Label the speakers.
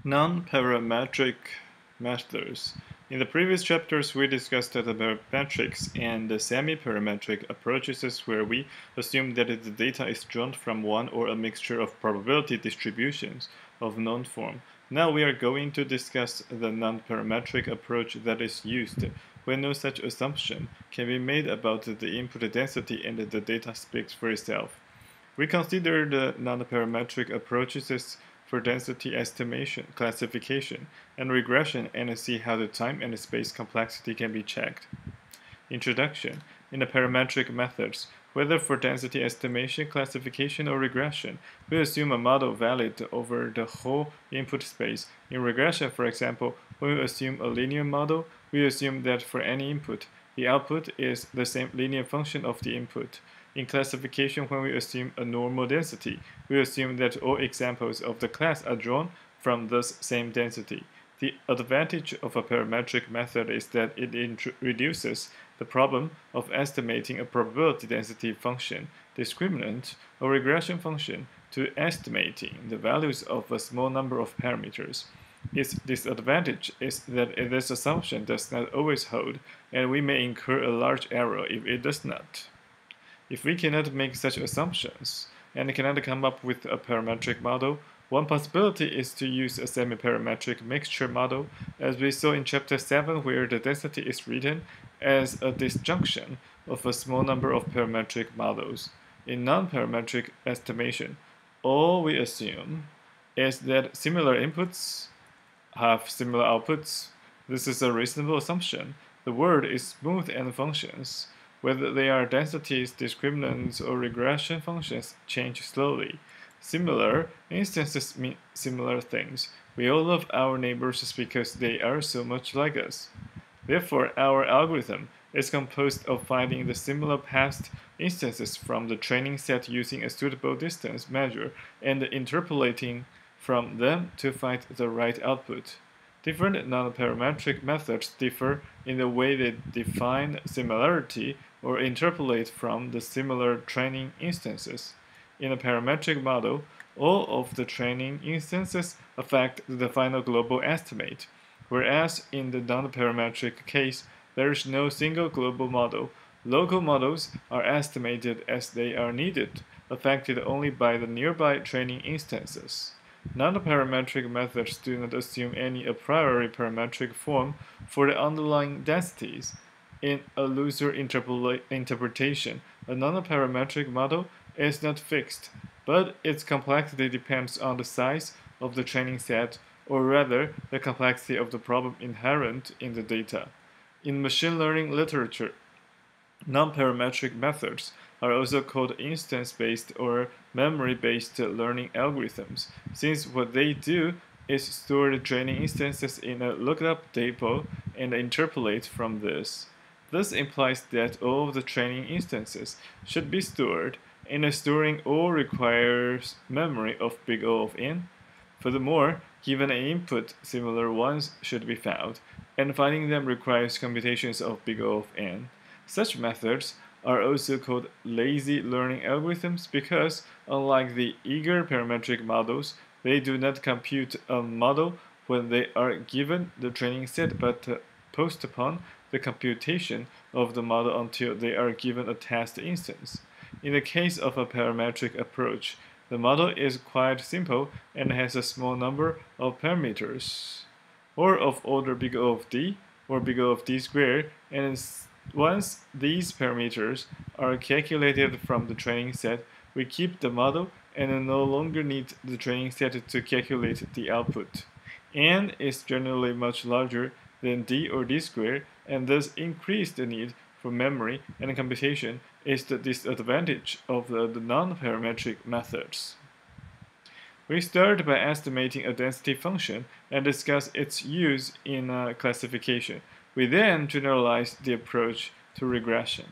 Speaker 1: Nonparametric methods. In the previous chapters, we discussed the parametrics and the semi-parametric approaches where we assume that the data is drawn from one or a mixture of probability distributions of known form. Now we are going to discuss the nonparametric approach that is used when no such assumption can be made about the input density and the data speaks for itself. We consider the nonparametric approaches for density estimation, classification, and regression and see how the time and space complexity can be checked. Introduction. In the parametric methods, whether for density estimation, classification, or regression, we assume a model valid over the whole input space. In regression, for example, when we assume a linear model, we assume that for any input, the output is the same linear function of the input. In classification, when we assume a normal density, we assume that all examples of the class are drawn from this same density. The advantage of a parametric method is that it reduces the problem of estimating a probability density function, discriminant, or regression function to estimating the values of a small number of parameters. Its disadvantage is that this assumption does not always hold, and we may incur a large error if it does not. If we cannot make such assumptions and cannot come up with a parametric model, one possibility is to use a semi-parametric mixture model, as we saw in Chapter 7, where the density is written as a disjunction of a small number of parametric models. In non-parametric estimation, all we assume is that similar inputs have similar outputs. This is a reasonable assumption. The world is smooth and functions. Whether they are densities, discriminants, or regression functions change slowly. Similar instances mean similar things. We all love our neighbors because they are so much like us. Therefore, our algorithm is composed of finding the similar past instances from the training set using a suitable distance measure and interpolating from them to find the right output. Different nonparametric methods differ in the way they define similarity or interpolate from the similar training instances. In a parametric model, all of the training instances affect the final global estimate, whereas in the nonparametric case, there is no single global model. Local models are estimated as they are needed, affected only by the nearby training instances. Nonparametric methods do not assume any a priori parametric form for the underlying densities. In a looser interpretation, a nonparametric model is not fixed, but its complexity depends on the size of the training set, or rather, the complexity of the problem inherent in the data. In machine learning literature, nonparametric methods are also called instance-based or memory-based learning algorithms, since what they do is store the training instances in a lookup table and interpolate from this. This implies that all of the training instances should be stored, and storing all requires memory of big O of n. Furthermore, given an input, similar ones should be found, and finding them requires computations of big O of n. Such methods are also called lazy learning algorithms because, unlike the eager parametric models, they do not compute a model when they are given the training set but postpone the computation of the model until they are given a test instance. In the case of a parametric approach, the model is quite simple and has a small number of parameters, or of order big O of d or big O of d squared, and once these parameters are calculated from the training set, we keep the model and no longer need the training set to calculate the output. N is generally much larger than d or d squared, and thus increase the need for memory and computation is the disadvantage of the non-parametric methods. We start by estimating a density function and discuss its use in classification. We then generalize the approach to regression.